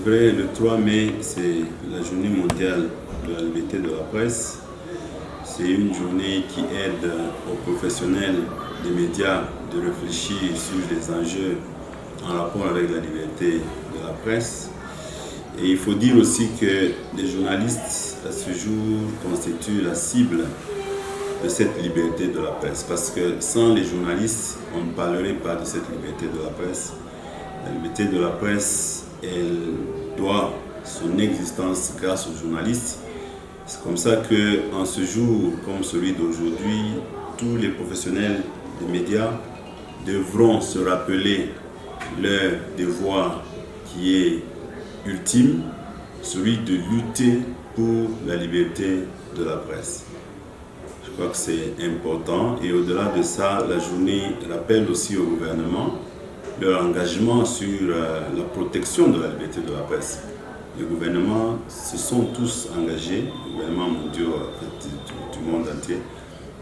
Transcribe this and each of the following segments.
vrai, le 3 mai, c'est la journée mondiale de la liberté de la presse. C'est une journée qui aide aux professionnels des médias de réfléchir sur les enjeux en rapport avec la liberté de la presse. Et il faut dire aussi que les journalistes, à ce jour, constituent la cible de cette liberté de la presse. Parce que sans les journalistes, on ne parlerait pas de cette liberté de la presse. La liberté de la presse, elle doit son existence grâce aux journalistes. C'est comme ça qu'en ce jour comme celui d'aujourd'hui, tous les professionnels des médias devront se rappeler leur devoir qui est ultime, celui de lutter pour la liberté de la presse. Je crois que c'est important et au-delà de ça, la journée rappelle aussi au gouvernement leur engagement sur la protection de la liberté de la presse. Les gouvernements se sont tous engagés, les gouvernements mondiaux du monde entier,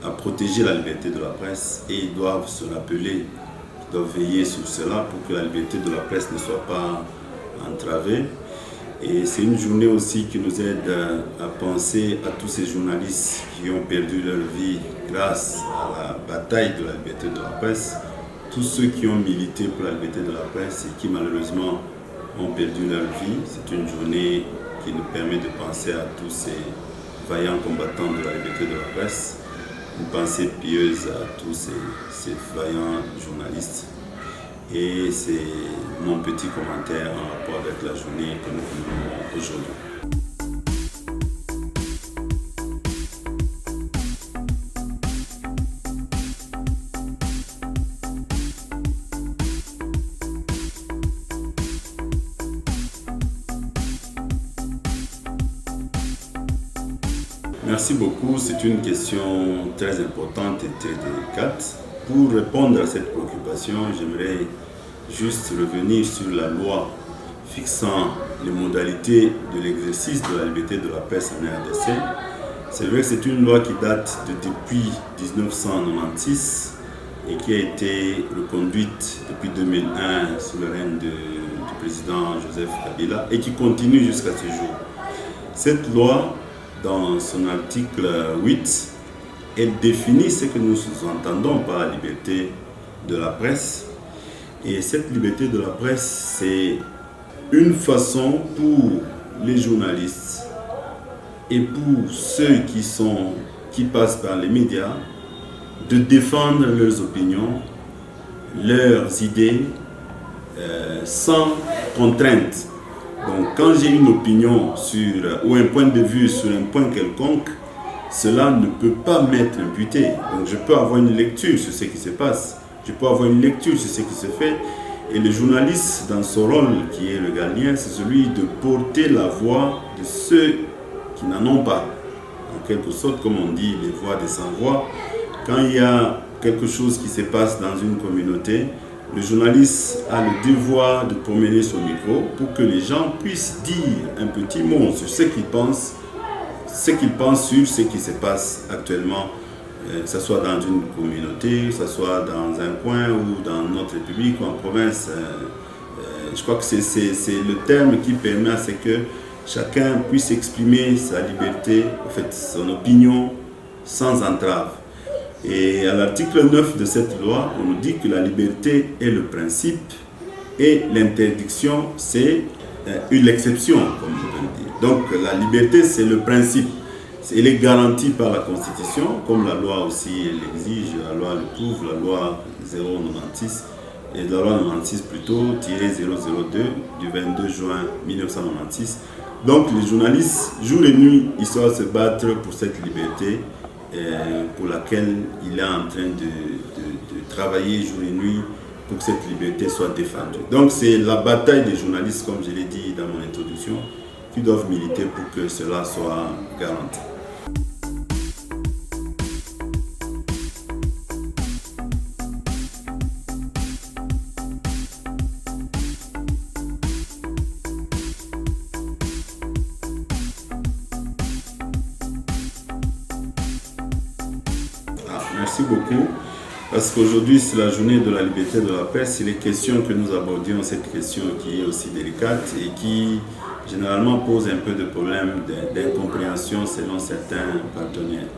à protéger la liberté de la presse et ils doivent se rappeler, ils doivent veiller sur cela pour que la liberté de la presse ne soit pas entravée. Et c'est une journée aussi qui nous aide à penser à tous ces journalistes qui ont perdu leur vie grâce à la bataille de la liberté de la presse, tous ceux qui ont milité pour la liberté de la presse et qui malheureusement ont perdu leur vie. C'est une journée qui nous permet de penser à tous ces vaillants combattants de la liberté de la presse, une pensée pieuse à tous ces vaillants journalistes. Et c'est mon petit commentaire en rapport avec la journée que nous vivons aujourd'hui. Merci beaucoup, c'est une question très importante et très délicate. Pour répondre à cette préoccupation, j'aimerais juste revenir sur la loi fixant les modalités de l'exercice de la liberté de la presse en RDC. C'est vrai que c'est une loi qui date depuis 1996 et qui a été reconduite depuis 2001 sous le règne du président Joseph Kabila et qui continue jusqu'à ce jour. Cette loi, dans son article 8, elle définit ce que nous entendons par la liberté de la presse. Et cette liberté de la presse, c'est une façon pour les journalistes et pour ceux qui passent par les médias de défendre leurs opinions, leurs idées sans contrainte. Donc quand j'ai une opinion ou un point de vue sur un point quelconque, cela ne peut pas m'être imputé. Donc je peux avoir une lecture sur ce qui se passe, je peux avoir une lecture sur ce qui se fait. Et le journaliste, dans son rôle qui est le gardien, c'est celui de porter la voix de ceux qui n'en ont pas. En quelque sorte, comme on dit, les voix des sans-voix. Quand il y a quelque chose qui se passe dans une communauté, le journaliste a le devoir de promener son micro pour que les gens puissent dire un petit mot sur ce qu'ils pensent sur ce qui se passe actuellement, que ce soit dans une communauté, que ce soit dans un coin ou dans notre République ou en province. Je crois que c'est le terme qui permet à ce que chacun puisse exprimer sa liberté, en fait, son opinion sans entrave. Et à l'article 9 de cette loi, on nous dit que la liberté est le principe et l'interdiction, c'est l'exception, comme je peux le dire. Donc la liberté, c'est le principe. Elle est garantie par la Constitution, comme la loi aussi l'exige, la loi le prouve, la loi 096, et la loi 96 plutôt, -002 du 22 juin 1996. Donc les journalistes, jour et nuit, ils doivent se battre pour cette liberté, pour laquelle il est en train de travailler jour et nuit pour que cette liberté soit défendue. Donc c'est la bataille des journalistes, comme je l'ai dit dans mon introduction, qui doivent militer pour que cela soit garanti. Merci beaucoup. Parce qu'aujourd'hui, c'est la journée de la liberté de la presse. Il est question que nous abordions cette question qui est aussi délicate et qui généralement pose un peu de problème d'incompréhension selon certains partenaires.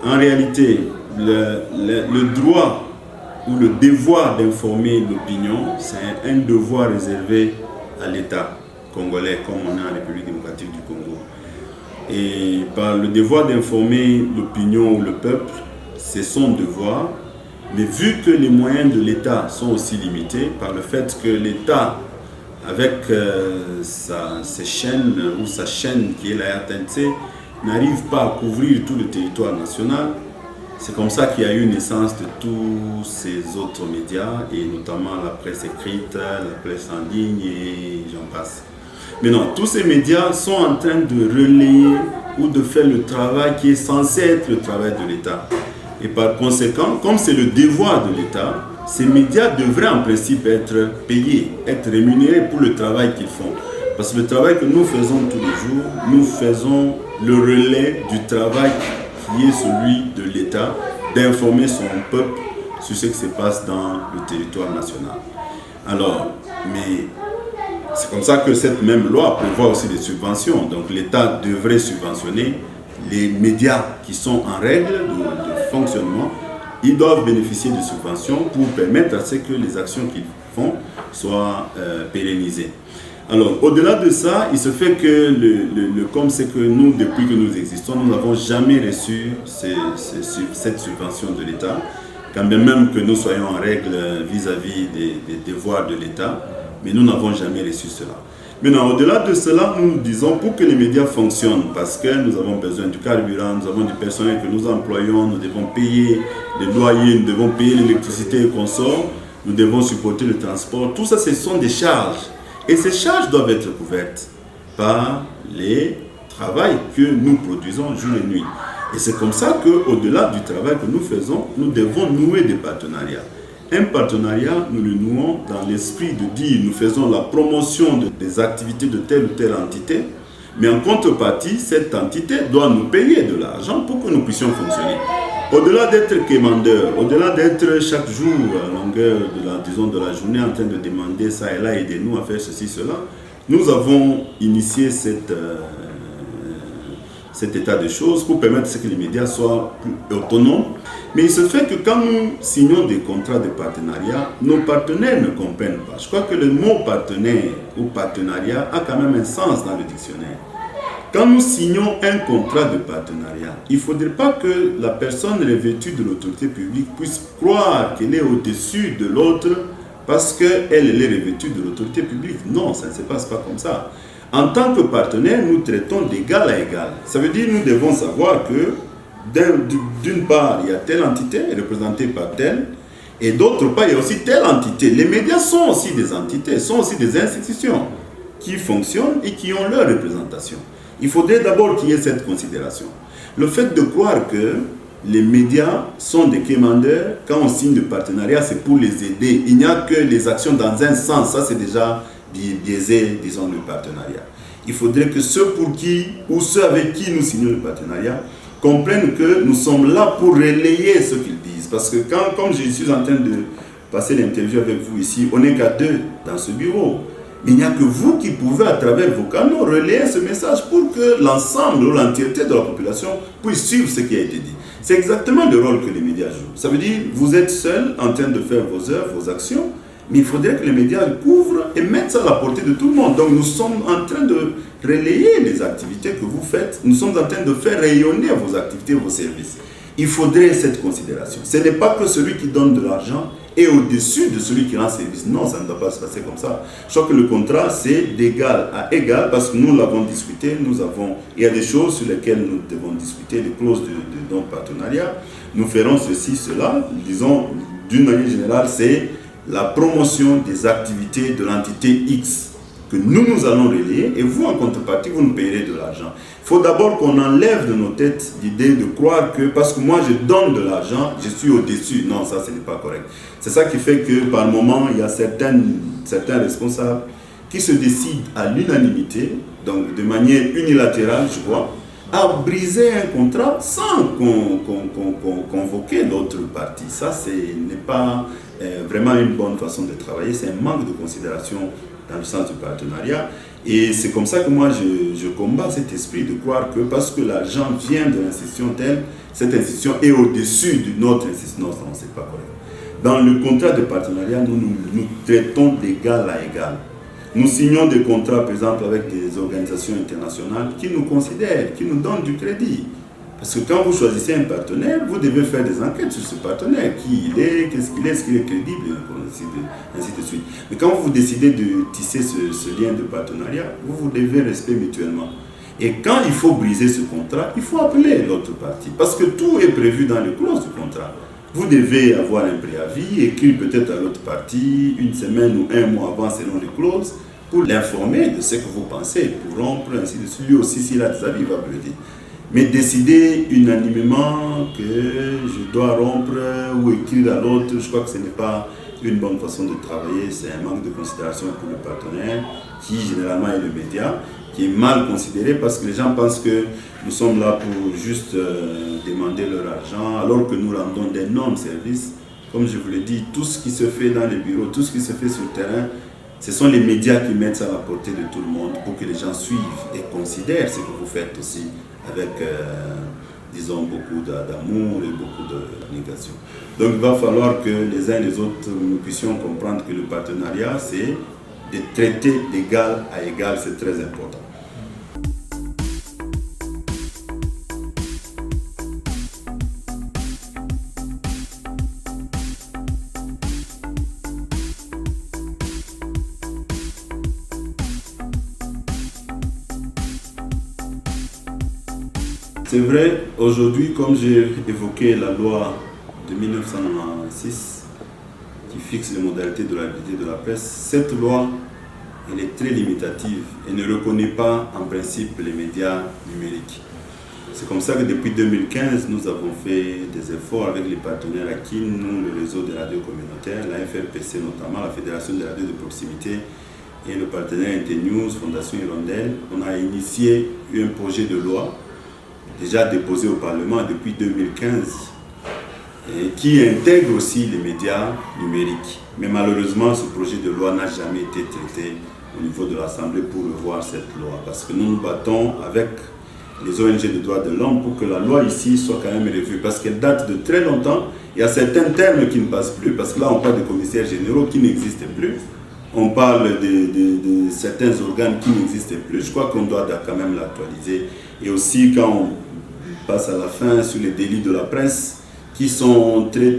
En réalité, le droit ou le devoir d'informer l'opinion, c'est un devoir réservé à l'État congolais, comme on est en République démocratique du Congo. Et par le devoir d'informer l'opinion ou le peuple, c'est son devoir, mais vu que les moyens de l'État sont aussi limités, par le fait que l'État, avec ses chaînes ou sa chaîne qui est la RTNC, n'arrive pas à couvrir tout le territoire national, c'est comme ça qu'il y a eu naissance de tous ces autres médias, et notamment la presse écrite, la presse en ligne, et j'en passe. Maintenant, tous ces médias sont en train de relayer ou de faire le travail qui est censé être le travail de l'État. Et par conséquent, comme c'est le devoir de l'État, ces médias devraient en principe être payés, être rémunérés pour le travail qu'ils font. Parce que le travail que nous faisons tous les jours, nous faisons le relais du travail qui est celui de l'État, d'informer son peuple sur ce qui se passe dans le territoire national. Alors, mais c'est comme ça que cette même loi prévoit aussi des subventions. Donc l'État devrait subventionner les médias qui sont en règle de fonctionnement. Ils doivent bénéficier de subventions pour permettre à ce que les actions qu'ils font soient pérennisées. Alors, au-delà de ça, il se fait que, comme c'est que nous, depuis que nous existons, nous n'avons jamais reçu cette subvention de l'État, quand même que nous soyons en règle vis-à-vis des devoirs de l'État, mais nous n'avons jamais reçu cela. Maintenant, au-delà de cela, nous disons pour que les médias fonctionnent, parce que nous avons besoin du carburant, nous avons du personnel que nous employons, nous devons payer les loyers, nous devons payer l'électricité qu'on sort, nous devons supporter le transport. Tout ça, ce sont des charges. Et ces charges doivent être couvertes par les travaux que nous produisons jour et nuit. Et c'est comme ça qu'au-delà du travail que nous faisons, nous devons nouer des partenariats. Un partenariat, nous le nouons dans l'esprit de dire nous faisons la promotion des activités de telle ou telle entité, mais en contrepartie, cette entité doit nous payer de l'argent pour que nous puissions fonctionner. Au-delà d'être quémandeur, au-delà d'être chaque jour à longueur de la journée en train de demander ça et là, aidez-nous à faire ceci, cela, nous avons initié cet état de choses pour permettre que les médias soient plus autonomes. Mais il se fait que quand nous signons des contrats de partenariat, nos partenaires ne comprennent pas. Je crois que le mot partenaire ou partenariat a quand même un sens dans le dictionnaire. Quand nous signons un contrat de partenariat, il ne faudrait pas que la personne revêtue de l'autorité publique puisse croire qu'elle est au-dessus de l'autre parce qu'elle est revêtue de l'autorité publique. Non, ça ne se passe pas comme ça. En tant que partenaire, nous traitons d'égal à égal. Ça veut dire que nous devons savoir que d'une part, il y a telle entité représentée par telle, et d'autre part, il y a aussi telle entité. Les médias sont aussi des entités, sont aussi des institutions qui fonctionnent et qui ont leur représentation. Il faudrait d'abord qu'il y ait cette considération. Le fait de croire que les médias sont des quémandeurs, quand on signe de partenariat, c'est pour les aider. Il n'y a que les actions dans un sens, ça c'est déjà biaisé, disons, le partenariat. Il faudrait que ceux pour qui, ou ceux avec qui nous signons le partenariat, comprennent que nous sommes là pour relayer ce qu'ils disent. Parce que comme je suis en train de passer l'interview avec vous ici, on n'est qu'à deux dans ce bureau. Il n'y a que vous qui pouvez, à travers vos canaux, relayer ce message pour que l'ensemble ou l'entièreté de la population puisse suivre ce qui a été dit. C'est exactement le rôle que les médias jouent. Ça veut dire que vous êtes seul en train de faire vos œuvres, vos actions, mais il faudrait que les médias le couvrent et mettent ça à la portée de tout le monde. Donc nous sommes en train de relayer les activités que vous faites. Nous sommes en train de faire rayonner vos activités, vos services. Il faudrait cette considération. Ce n'est pas que celui qui donne de l'argent est au-dessus de celui qui rend service. Non, ça ne doit pas se passer comme ça. Je crois que le contrat, c'est d'égal à égal parce que nous l'avons discuté. Il y a des choses sur lesquelles nous devons discuter, les clauses de partenariat. Nous ferons ceci, cela. Disons, d'une manière générale, c'est la promotion des activités de l'entité X que nous allons relayer et vous, en contrepartie, vous nous payerez de l'argent. Il faut d'abord qu'on enlève de nos têtes l'idée de croire que parce que moi je donne de l'argent, je suis au-dessus. Non, ça ce n'est pas correct. C'est ça qui fait que par moment, il y a certains responsables qui se décident à l'unanimité, donc de manière unilatérale, je crois, à briser un contrat sans convoquer l'autre partie. Ça, ce n'est pas vraiment une bonne façon de travailler, c'est un manque de considération dans le sens du partenariat. Et c'est comme ça que moi je combats cet esprit de croire que parce que l'argent vient de l'institution telle, cette institution est au-dessus d'une autre institution. Non, ça, c'est pas correct. Dans le contrat de partenariat, nous traitons d'égal à égal. Nous signons des contrats, par exemple, avec des organisations internationales qui nous considèrent, qui nous donnent du crédit. Parce que quand vous choisissez un partenaire, vous devez faire des enquêtes sur ce partenaire, qui il est, qu'est-ce qu'il est crédible, ainsi de suite. Mais quand vous décidez de tisser ce lien de partenariat, vous devez respecter mutuellement. Et quand il faut briser ce contrat, il faut appeler l'autre partie. Parce que tout est prévu dans les clauses du contrat. Vous devez avoir un préavis, écrire peut-être à l'autre partie, une semaine ou un mois avant selon les clauses, pour l'informer de ce que vous pensez, pour rompre, ainsi de suite. Lui aussi, s'il a des avis, il va vous le dire. Mais décider unanimement que je dois rompre ou écrire à l'autre, je crois que ce n'est pas une bonne façon de travailler, c'est un manque de considération pour le partenaire, qui généralement est le média, qui est mal considéré parce que les gens pensent que nous sommes là pour juste demander leur argent, alors que nous rendons d'énormes services. Comme je vous l'ai dit, tout ce qui se fait dans les bureaux, tout ce qui se fait sur le terrain, ce sont les médias qui mettent ça à la portée de tout le monde pour que les gens suivent et considèrent ce que vous faites aussi avec, disons, beaucoup d'amour et beaucoup de négation. Donc il va falloir que les uns et les autres, nous puissions comprendre que le partenariat, c'est de traiter d'égal à égal, c'est très important. C'est vrai, aujourd'hui, comme j'ai évoqué la loi de 1996 qui fixe les modalités de la liberté de la presse, cette loi, elle est très limitative et ne reconnaît pas en principe les médias numériques. C'est comme ça que depuis 2015, nous avons fait des efforts avec les partenaires acquis, nous, le réseau des radios communautaires, la FRPC notamment, la Fédération des radios de proximité et le partenaire Internews, Fondation Hirondelle. On a initié un projet de loi déjà déposé au Parlement depuis 2015 et qui intègre aussi les médias numériques. Mais malheureusement, ce projet de loi n'a jamais été traité au niveau de l'Assemblée pour revoir cette loi. Parce que nous nous battons avec les ONG de droits de l'homme pour que la loi ici soit quand même revue. Parce qu'elle date de très longtemps. Il y a certains termes qui ne passent plus. Parce que là, on parle de commissaires généraux qui n'existent plus. On parle de certains organes qui n'existent plus. Je crois qu'on doit quand même l'actualiser. Et aussi, quand on passe à la fin sur les délits de la presse, qui sont très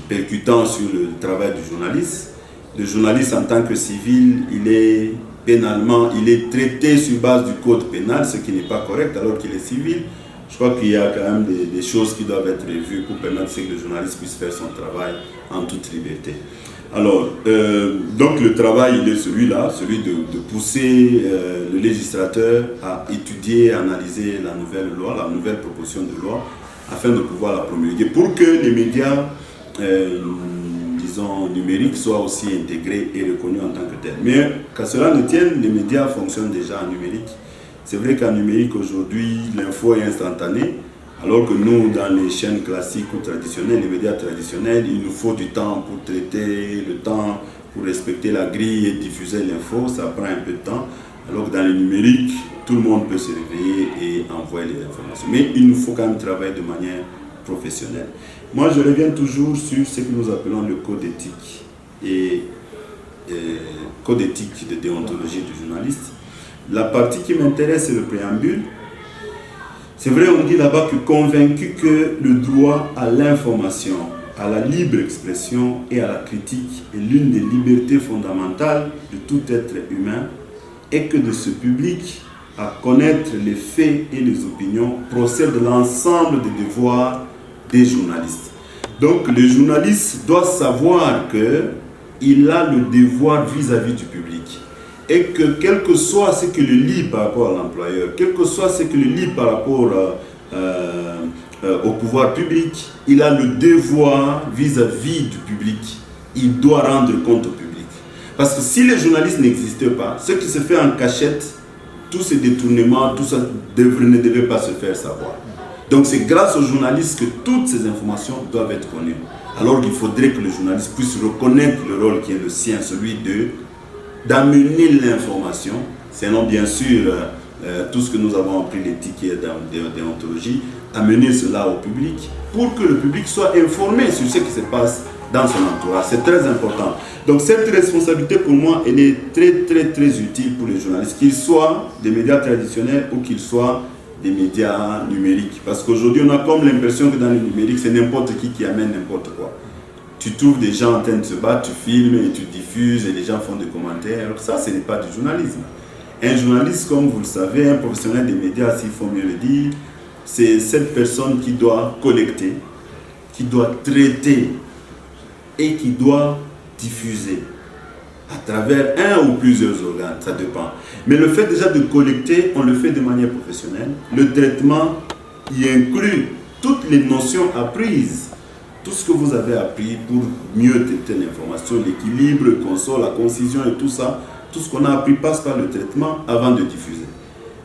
percutants sur le travail du journaliste. Le journaliste en tant que civil, il est traité sur base du code pénal, ce qui n'est pas correct alors qu'il est civil. Je crois qu'il y a quand même des choses qui doivent être revues pour permettre que le journaliste puisse faire son travail en toute liberté. Alors, donc le travail, il est celui-là, celui de pousser le législateur à étudier, à analyser la nouvelle loi, la nouvelle proposition de loi, afin de pouvoir la promulguer, pour que les médias, disons, numériques soient aussi intégrés et reconnus en tant que tels. Mais qu'à cela ne tienne, les médias fonctionnent déjà en numérique. C'est vrai qu'en numérique, aujourd'hui, l'info est instantanée, alors que nous, dans les chaînes classiques ou traditionnelles, les médias traditionnels, il nous faut du temps pour traiter le temps, pour respecter la grille et diffuser l'info, ça prend un peu de temps. Alors que dans le numérique, tout le monde peut se réveiller et envoyer les informations. Mais il nous faut quand même travailler de manière professionnelle. Moi, je reviens toujours sur ce que nous appelons le code éthique et code éthique de déontologie du journaliste. La partie qui m'intéresse, c'est le préambule. C'est vrai, on dit là-bas que convaincu que le droit à l'information, à la libre expression et à la critique est l'une des libertés fondamentales de tout être humain et que de ce public à connaître les faits et les opinions procède de l'ensemble des devoirs des journalistes. Donc le journaliste doit savoir qu'il a le devoir vis-à-vis du public. Et que quel que soit ce que le lit par rapport à l'employeur, quel que soit ce que le lit par rapport au pouvoir public, il a le devoir vis-à-vis du public. Il doit rendre compte au public. Parce que si les journalistes n'existaient pas, ce qui se fait en cachette tous ces détournements, tout ça ne devait pas se faire savoir. Donc c'est grâce aux journalistes que toutes ces informations doivent être connues. Alors qu'il faudrait que le journaliste puisse reconnaître le rôle qui est le sien, celui d'amener l'information, sinon bien sûr tout ce que nous avons appris, l'éthique et la déontologie, amener cela au public pour que le public soit informé sur ce qui se passe dans son entourage. C'est très important. Donc cette responsabilité pour moi, elle est très utile pour les journalistes, qu'ils soient des médias traditionnels ou qu'ils soient des médias numériques. Parce qu'aujourd'hui, on a comme l'impression que dans le numérique, c'est n'importe qui amène n'importe quoi. Tu trouves des gens en train de se battre, tu filmes et tu diffuses et les gens font des commentaires. Alors ça, ce n'est pas du journalisme. Un journaliste, comme vous le savez, un professionnel des médias, s'il faut mieux le dire, c'est cette personne qui doit collecter, qui doit traiter et qui doit diffuser à travers un ou plusieurs organes, ça dépend. Mais le fait déjà de collecter, on le fait de manière professionnelle. Le traitement y inclut toutes les notions apprises, tout ce que vous avez appris pour mieux traiter l'information, l'équilibre, le console, la concision et tout ça, tout ce qu'on a appris passe par le traitement avant de diffuser.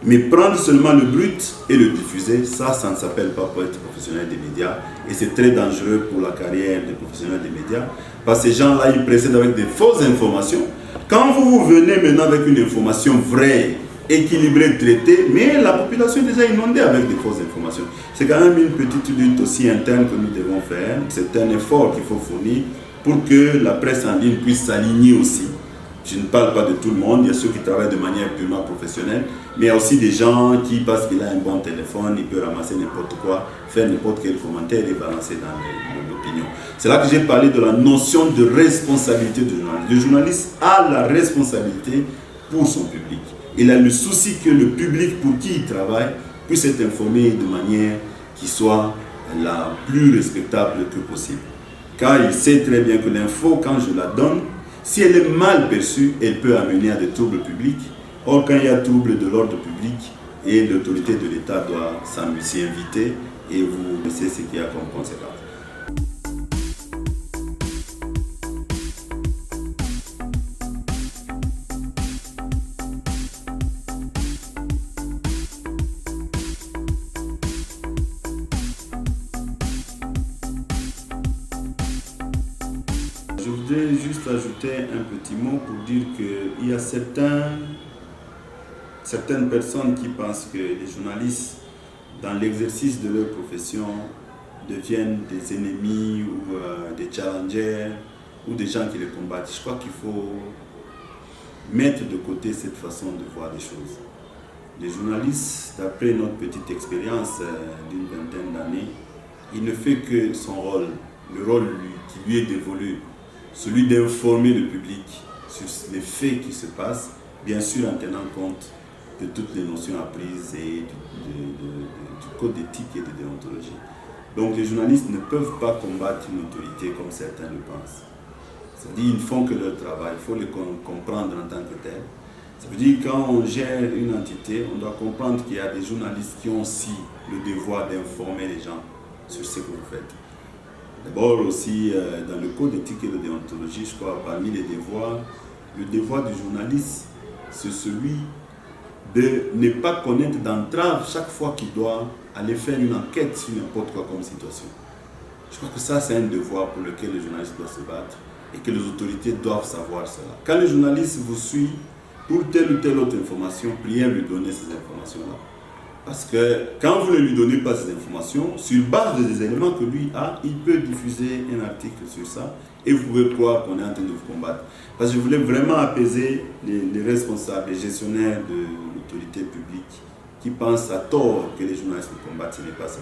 Mais prendre seulement le brut et le diffuser, ça ne s'appelle pas pour être professionnel des médias. Et c'est très dangereux pour la carrière des professionnels des médias. Parce que ces gens-là, ils précèdent avec des fausses informations. Quand vous venez maintenant avec une information vraie, équilibrée, traitée, mais la population est déjà inondée avec des fausses informations. C'est quand même une petite lutte aussi interne que nous devons faire. C'est un effort qu'il faut fournir pour que la presse en ligne puisse s'aligner aussi. Je ne parle pas de tout le monde, il y a ceux qui travaillent de manière purement professionnelle, mais il y a aussi des gens qui, parce qu'il a un bon téléphone, il peut ramasser n'importe quoi, faire n'importe quel commentaire et balancer dans l'opinion. C'est là que j'ai parlé de la notion de responsabilité du journaliste. Le journaliste a la responsabilité pour son public. Il a le souci que le public pour qui il travaille puisse être informé de manière qui soit la plus respectable que possible. Car il sait très bien que l'info, quand je la donne, si elle est mal perçue, elle peut amener à des troubles publics. Or, quand il y a trouble de l'ordre public, et l'autorité de l'État doit s'y inviter, et vous savez ce qu'il y a comme conséquence. Je voudrais juste ajouter un petit mot pour dire qu'il y a certaines personnes qui pensent que les journalistes, dans l'exercice de leur profession, deviennent des ennemis ou des challengers ou des gens qui les combattent. Je crois qu'il faut mettre de côté cette façon de voir les choses. Les journalistes, d'après notre petite expérience d'une vingtaine d'années, il ne fait que son rôle, le rôle qui lui est dévolu, celui d'informer le public sur les faits qui se passent, bien sûr en tenant compte de toutes les notions apprises et du code d'éthique et de déontologie. Donc les journalistes ne peuvent pas combattre une autorité comme certains le pensent. C'est-à-dire qu'ils ne font que leur travail, il faut les comprendre en tant que tel. Ça veut dire que quand on gère une entité, on doit comprendre qu'il y a des journalistes qui ont aussi le devoir d'informer les gens sur ce que vous faites. D'abord aussi, dans le code d'éthique et de déontologie, je crois, parmi les devoirs, le devoir du journaliste, c'est celui de ne pas connaître d'entrave chaque fois qu'il doit aller faire une enquête sur n'importe quoi comme situation. Je crois que ça, c'est un devoir pour lequel le journaliste doit se battre et que les autorités doivent savoir cela. Quand le journaliste vous suit pour telle ou telle autre information, priez à lui donner ces informations-là. Parce que quand vous ne lui donnez pas ces informations, sur base des éléments que lui a, il peut diffuser un article sur ça et vous pouvez croire qu'on est en train de vous combattre. Parce que je voulais vraiment apaiser les responsables, les gestionnaires de l'autorité publique qui pensent à tort que les journalistes nous combattent. Ce n'est pas ça.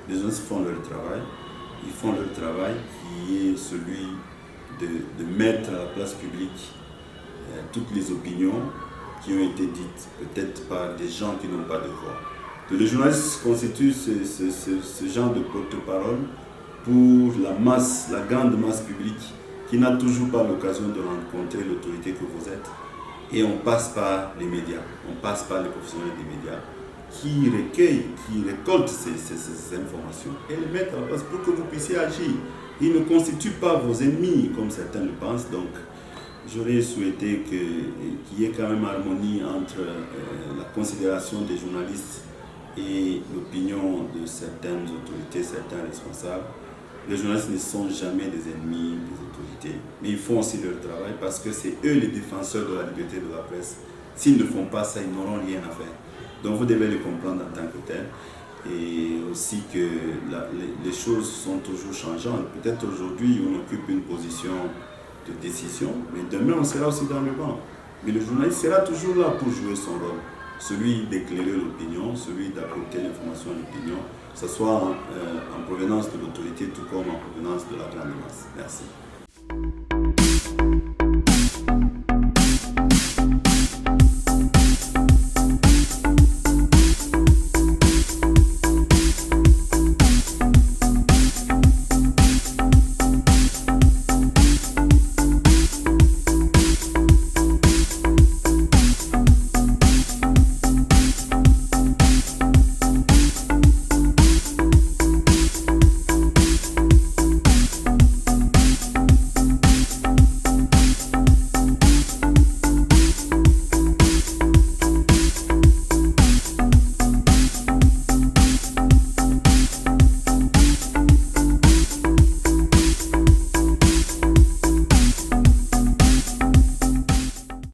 Les journalistes font leur travail. Ils font leur travail qui est celui de mettre à la place publique toutes les opinions qui ont été dites, peut-être par des gens qui n'ont pas de voix. Le journaliste constitue ce genre de porte-parole pour la masse, la grande masse publique qui n'a toujours pas l'occasion de rencontrer l'autorité que vous êtes. Et on passe par les médias, on passe par les professionnels des médias qui recueillent, qui récoltent ces informations et les mettent en place pour que vous puissiez agir. Ils ne constituent pas vos ennemis comme certains le pensent. Donc, j'aurais souhaité qu'il y ait quand même harmonie entre la considération des journalistes et l'opinion de certaines autorités, certains responsables. Les journalistes ne sont jamais des ennemis des autorités, mais ils font aussi leur travail parce que c'est eux les défenseurs de la liberté de la presse. S'ils ne font pas ça, ils n'auront rien à faire. Donc vous devez le comprendre en tant que tel. Et aussi que les choses sont toujours changeantes. Peut-être aujourd'hui on occupe une position de décision, mais demain on sera aussi dans le banc. Mais le journaliste sera toujours là pour jouer son rôle, celui d'éclairer l'opinion, celui d'apporter l'information à l'opinion, que ce soit en provenance de l'autorité tout comme en provenance de la grande masse. Merci.